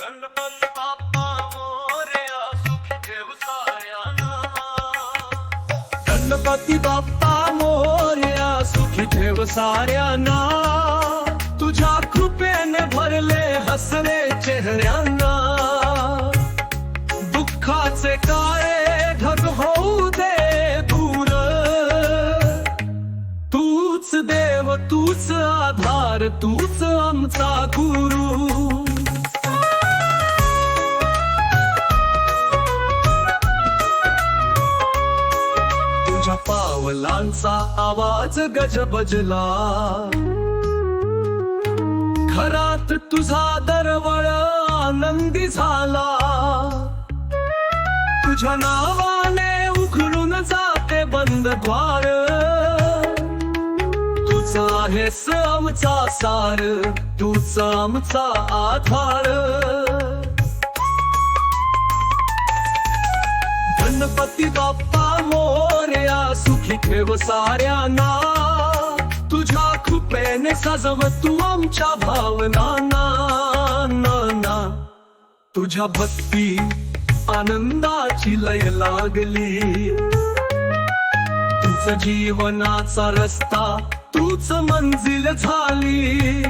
गणपती बाप्पा मोरया सुखी ठेव साऱ्यांना. गणपती बाप्पा मोरया सुखी ठेव साऱ्यांना. तुझ्या कृपेने भरले हसरे चेहऱ्यांना. दुःखाचे काळे ढग होऊ दे दूर. तूच देव, तूच आधार, तूच आमचा गुरु. तुझ्या पावलांचा आवाज गजबजला. घरात तुझा दरवळ आनंदी झाला. तुझ्या नावाने उघडून जाते बंद द्वार. तूच आहेस आमचा सार, तूच आमचा आधार. गणपती बाप्पा मोरया सुखी ठेव साऱ्यांना. तुझ्या कृपेने सजव तू आमच्या भावना. तुझ्या भक्ती आनंदाची लय लागली. तुझ जीवनाचा रस्ता, तूच मंजिल झाली.